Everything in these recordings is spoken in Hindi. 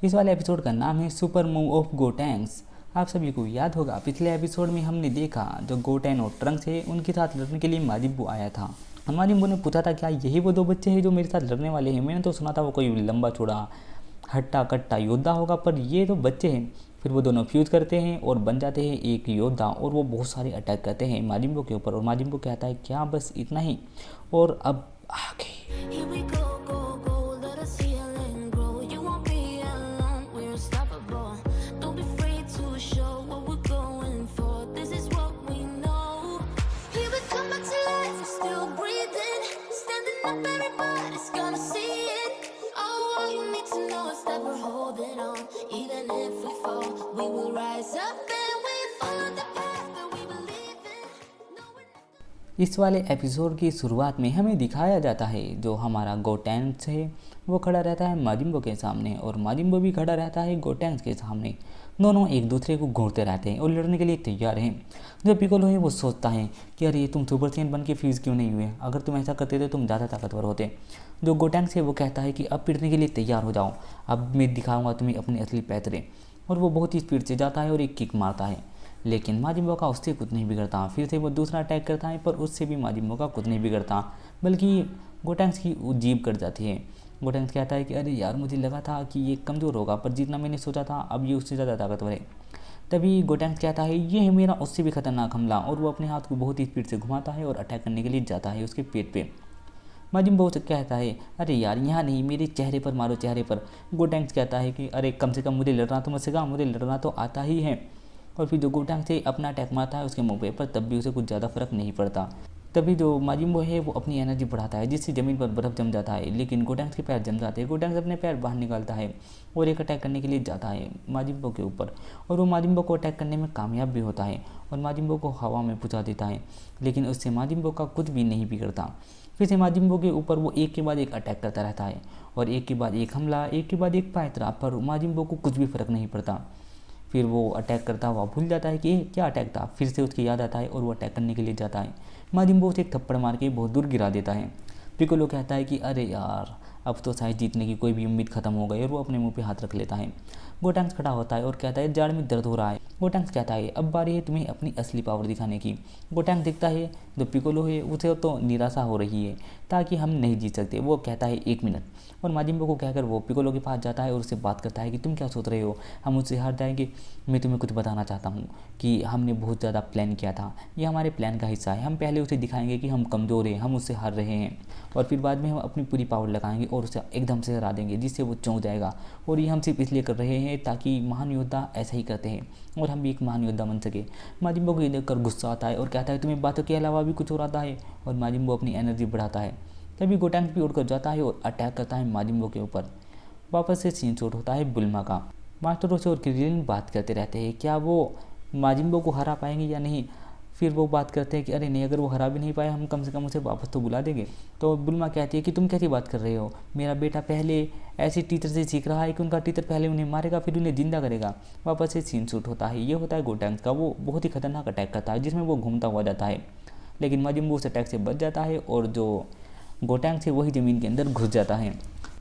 इस वाले एपिसोड का नाम है सुपर मूव ऑफ गोटैंक्स। आप सभी को याद होगा पिछले एपिसोड में हमने देखा जो गोटेन और ट्रंक्स है उनके साथ लड़ने के लिए माजिद बू आया था। माजिद बू ने पूछा था क्या यही वो दो बच्चे हैं जो मेरे साथ लड़ने वाले हैं। मैंने तो सुना था वो कोई लंबा चौड़ा हट्टा कट्टा योद्धा होगा, पर ये तो बच्चे हैं। फिर वो दोनों फ्यूज करते हैं और बन जाते हैं एक योद्धा और वो बहुत सारे अटैक करते हैं माजिद बू के ऊपर। और माजिद बू कहता है क्या बस इतना ही, और अब आगे इस वाले एपिसोड की शुरुआत में हमें दिखाया जाता है जो हमारा गोटैंक्स है वो खड़ा रहता है माजिद बू के सामने और माजिद बू भी खड़ा रहता है गोटैंक्स के सामने। दोनों एक दूसरे को घूरते रहते हैं और लड़ने के लिए तैयार हैं। जो पिकोलो है वो सोचता है कि अरे तुम सुपर सैयन बन के फ्यूज़ क्यों नहीं हुए, अगर तुम ऐसा करते तो तुम ज़्यादा ताकतवर होते। जो गोटैंक्स है वो कहता है कि अब पिटने के लिए तैयार हो जाओ, अब मैं दिखाऊंगा तुम्हें अपने असली पैतरे। और वो बहुत ही स्पीड से जाता है और एक किक मारता है, लेकिन माजिद बू का उससे कुछ नहीं बिगड़ता। फिर से वो दूसरा अटैक करता है पर उससे भी माजिद बू का कुछ नहीं बिगड़ता, बल्कि गोटैंक्स की जीभ कट जाती है। गोटैंक्स कहता है कि अरे यार मुझे लगा था कि ये कमज़ोर होगा, पर जितना मैंने सोचा था अब ये उससे ज़्यादा ताकतवर है। तभी गोटैंक्स कहता है ये है मेरा उससे भी खतरनाक हमला, और वो अपने हाथ को बहुत ही स्पीड से घुमाता है और अटैक करने के लिए जाता है उसके पेट पे। माजिद बू कहता है अरे यार यहाँ नहीं, मेरे चेहरे पर मारो, चेहरे पर। गोटैंक्स कहता है कि अरे कम से कम मुझे लड़ना तो मत सिखा, मुझे लड़ना तो आता ही है। और फिर जो गोटैंक्स से अपना अटैक मारता है उसके मुंह पे, पर तब भी उसे कुछ ज़्यादा फर्क नहीं पड़ता। तभी जो माजिद बू है वो अपनी एनर्जी बढ़ाता है जिससे ज़मीन पर बर्फ़ जम जाता है, लेकिन गोटैंक्स के पैर जम जाते हैं। गोटैंक्स अपने पैर बाहर निकालता है और एक अटैक करने के लिए जाता है माजिद बू के ऊपर, और वो माजिद बू को अटैक करने में कामयाब भी होता है और माजिद बू को हवा में पहुंचा देता है, लेकिन उससे माजिद बू का कुछ भी नहीं बिगड़ता। फिर से माजिद बू के ऊपर वो एक के बाद एक अटैक करता रहता है और एक के बाद एक हमला, एक के बाद एक पैतरा, पर माजिद बू को कुछ भी फर्क नहीं पड़ता। फिर वो अटैक करता हुआ भूल जाता है कि क्या अटैक था। फिर से उसकी याद आता है और वो अटैक करने के लिए जाता है। माजिद बू उसे एक थप्पड़ मार के बहुत दूर गिरा देता है। पिकोलो कहता है कि अरे यार अब तो शायद जीतने की कोई भी उम्मीद खत्म हो गई, और वो अपने मुंह पे हाथ रख लेता है। गोटैंक्स खड़ा होता है और कहता है जाड़ में दर्द हो रहा है। गोटैंक्स कहता है अब बारी है तुम्हें अपनी असली पावर दिखाने की। गोटैंक्स देखता है जो पिकोलो है उसे तो निराशा हो रही है ताकि हम नहीं जीत सकते। वो कहता है 1 मिनट, और माजिद बू को कहकर वो पिकोलो के पास जाता है और उससे बात करता है कि तुम क्या सोच रहे हो, हम उससे हार जाएंगे। मैं तुम्हें कुछ बताना चाहता हूँ कि हमने बहुत ज़्यादा प्लान किया था, ये हमारे प्लान का हिस्सा है। हम पहले उसे दिखाएंगे कि हम कमज़ोर हैं, हम उससे हार रहे हैं, और फिर बाद में हम अपनी पूरी पावर लगाएंगे और उसे एकदम से हरा देंगे जिससे वो चौंक जाएगा। और ये हम सिर्फ इसलिए कर रहे हैं ताकि महान योद्धा ऐसा ही करते हैं और हम भी एक महान योद्धा बन सके। माजिद बू को ये देखकर गुस्सा आता है और कहता है तुम्हें बातों के अलावा भी कुछ और आता है, और माजिद बू अपनी एनर्जी बढ़ाता है। तभी गोटैंक्स भी उड़कर जाता है और अटैक करता है माजिद बू के ऊपर। वापस से सीन शॉट होता है बुल्मा का। मास्टर रोसे और क्रिलिन बात करते रहते हैं क्या वो माजिद बू को हरा पाएंगे या नहीं। फिर वो बात करते हैं कि अरे नहीं, अगर वो हरा भी नहीं पाए हम कम से कम उसे वापस तो बुला देंगे। तो बुल्मा कहती है कि तुम कैसी बात कर रहे हो, मेरा बेटा पहले ऐसे टीचर से सीख रहा है कि उनका टीचर पहले उन्हें मारेगा फिर उन्हें जिंदा करेगा। वापस से सीन शूट होता है। ये होता है गोटैंक्स का, वो बहुत ही खतरनाक अटैक करता है जिसमें वो घूमता हुआ जाता है, लेकिन माजिद बू उस अटैक से बच जाता है और जो गोटैंक्स है वही ज़मीन के अंदर घुस जाता है।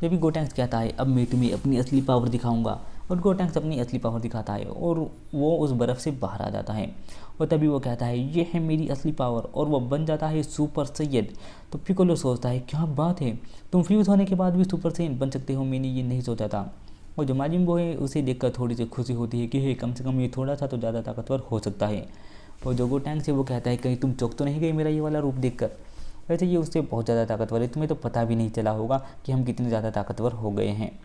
जब भी गोटैंक्स कहता है अब मैं तुम्हें अपनी असली पावर दिखाऊंगा, और गोटैंक्स अपनी असली पावर दिखाता है और वो उस बर्फ़ से बाहर आ जाता है। और तभी वो कहता है ये है मेरी असली पावर, और वो बन जाता है सुपर सैयद। तो पिकोलो सोचता है क्या बात है, तुम फ्यूज़ होने के बाद भी सुपर सैयद बन सकते हो, मैंने ये नहीं सोचा था। और जो माजिद बू है उसे देखकर थोड़ी सी खुशी होती है कि हे कम से कम ये थोड़ा सा तो ज़्यादा ताकतवर हो सकता है। और जो गोटैंक्स है वो कहता है कहीं तुम चौंक तो नहीं गई मेरा ये वाला रूप देखकर। वैसे ये उससे बहुत ज़्यादा ताकतवर है, तुम्हें तो पता भी नहीं चला होगा कि हम कितने ज़्यादा ताकतवर हो गए हैं।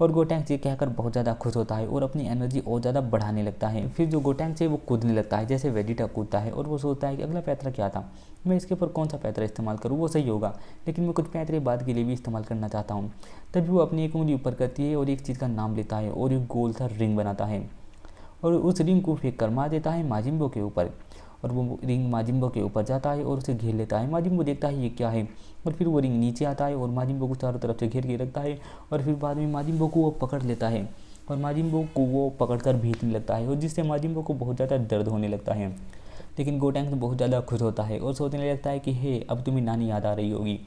और गोटैंक्स ये कहकर बहुत ज़्यादा खुश होता है और अपनी एनर्जी और ज़्यादा बढ़ाने लगता है। फिर जो गोटैंक्स है वो कूदने लगता है जैसे वेजिटा कूदता है, और वो सोचता है कि अगला पैतरा क्या था, मैं इसके ऊपर कौन सा पैतरा इस्तेमाल करूँ, वो सही होगा, लेकिन मैं कुछ पैतरे बाद के लिए भी इस्तेमाल करना चाहता हूँ। तभी वो अपनी एक उंगली ऊपर करती है और एक चीज़ का नाम लेता है और एक गोल सा रिंग बनाता है, और उस रिंग को फेंक कर मार देता है माजिद बू के ऊपर। और वो रिंग माजिद बू के ऊपर जाता है और उसे घेर लेता है। माजिद बू देखता है ये क्या है, और फिर वो रिंग नीचे आता है और माजिद बू को चारों तरफ से घेर के रखता है, और फिर बाद में माजिद बू को वो पकड़ लेता है और माजिद बू को वो पकड़कर भीगने लगता है, और जिससे माजिद बू को बहुत ज़्यादा दर्द होने लगता है। लेकिन गोटैंक्स बहुत ज़्यादा खुश होता है और सोचने लगता है कि हे अब तुम्हें नानी याद आ रही होगी,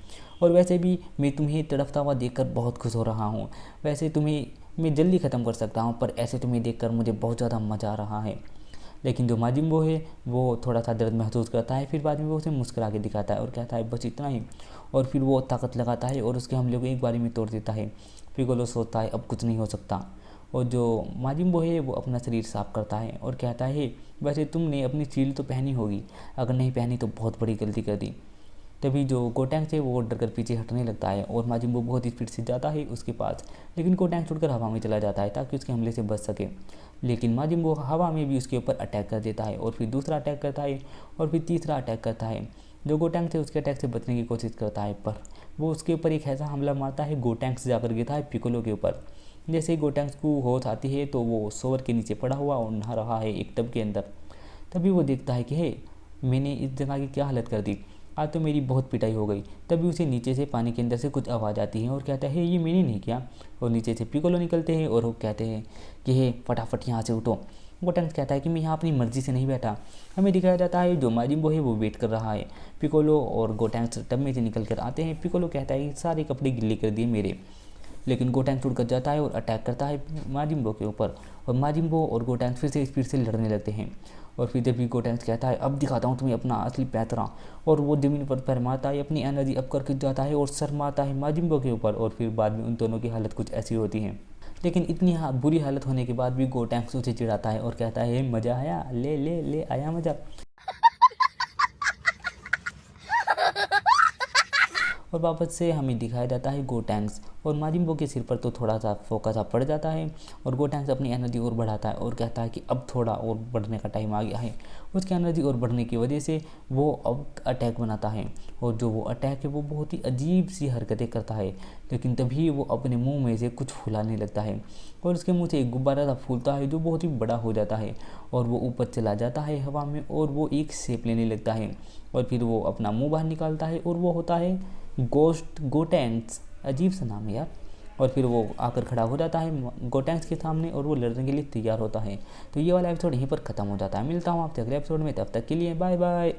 और वैसे भी मैं तुम्हें तड़पता हुआ देखकर बहुत खुश हो रहा हूँ। वैसे तुम्हें मैं जल्दी ख़त्म कर सकता हूँ, पर ऐसे तुम्हें देखकर मुझे बहुत ज़्यादा मज़ा आ रहा है। लेकिन जो माजिम्बो है वो थोड़ा सा दर्द महसूस करता है, फिर बाद में वो उसे मुस्कुरा के दिखाता है और कहता है बस इतना ही। और फिर वो ताकत लगाता है और उसके हमले को एक बारी में तोड़ देता है। पिकोलो सोचता है अब कुछ नहीं हो सकता। और जो माजिम्बो है वो अपना शरीर साफ करता है और कहता है वैसे तुमने अपनी शील्ड तो पहनी होगी, अगर नहीं पहनी तो बहुत बड़ी गलती कर दी। तभी जो गोटैंग है वो डरकर पीछे हटने लगता है और माजिम्बो बहुत स्पीड से जाता है उसके पास, लेकिन गोटैंग छुड़कर हवा में चला जाता है ताकि उसके हमले से बच सके। लेकिन माजिम्बो हवा में भी उसके ऊपर अटैक कर देता है और फिर दूसरा अटैक करता है और फिर तीसरा अटैक करता है। जो गोटैंग थे उसके अटैक से बचने की कोशिश करता है, पर वो उसके ऊपर एक ऐसा हमला मारता है गोटैंग से जाकर गिरता है पिकोलो के ऊपर। जैसे ही गोटैंग को होश आती है तो वो सोवर के नीचे पड़ा हुआ और नहा रहा है एक टब के अंदर। तभी वो देखता है कि हे, मैंने इस जगह की क्या हालत कर दी, आज तो मेरी बहुत पिटाई हो गई। तभी उसे नीचे से पानी के अंदर से कुछ आवाज़ आती है और कहता है ये मैंने नहीं किया। और नीचे से पिकोलो निकलते हैं और वो कहते हैं कि हे फटाफट यहाँ से उठो। गोटेंक्स कहता है कि मैं यहाँ अपनी मर्जी से नहीं बैठा। हमें दिखाया जाता है जो माजिम्बो है वो वेट कर रहा है। पिकोलो और गोटेंक्स टब में से निकल कर आते हैं। पिकोलो कहता है सारे कपड़े गिल्ले कर दिए मेरे। लेकिन गोटैंग उड़ कर जाता है और अटैक करता है माजिम्बो के ऊपर और माजिम्बो और गोटैंग फिर से स्पीड से लड़ने लगते हैं। और फिर जब भी गोटैंग कहता है अब दिखाता हूँ तुम्हें अपना असली पैतरा, और वो ज़मीन पर पैर मारता है, अपनी एनर्जी अप करके जाता है और सर मारता है माजिम्बो के ऊपर। और फिर बाद में उन दोनों की हालत कुछ ऐसी होती है। लेकिन इतनी बुरी हालत होने के बाद भी गोटैंग उसे चिढ़ाता है और कहता है मज़ा आया, ले ले ले आया मज़ा। और वापस से हमें दिखाया जाता है गोटैंक्स और माजिम्बो के सिर पर तो थोड़ा सा फोकस पड़ जाता है और गोटैंक्स अपनी एनर्जी और बढ़ाता है और कहता है कि अब थोड़ा और बढ़ने का टाइम आ गया है। उसकी एनर्जी और बढ़ने की वजह से वो अब अटैक बनाता है और जो वो अटैक है वो बहुत ही अजीब सी हरकतें करता है। लेकिन तभी वो अपने मुंह में से कुछ फुलाने लगता है और उसके मुंह से एक गुब्बारा सा फूलता है जो बहुत ही बड़ा हो जाता है और वो ऊपर चला जाता है हवा में और वो एक शेप लेने लगता है। और फिर वो अपना मुंह बाहर निकालता है और वो होता है गोस्ट गोटैंक्स, अजीब सा नाम है यार। और फिर वो आकर खड़ा हो जाता है गोटैंक्स के सामने और वो लड़ने के लिए तैयार होता है। तो ये वाला एपिसोड यहीं पर ख़त्म हो जाता है। मिलता हूँ आपसे अगले एपिसोड में, तब तक के लिए बाय बाय।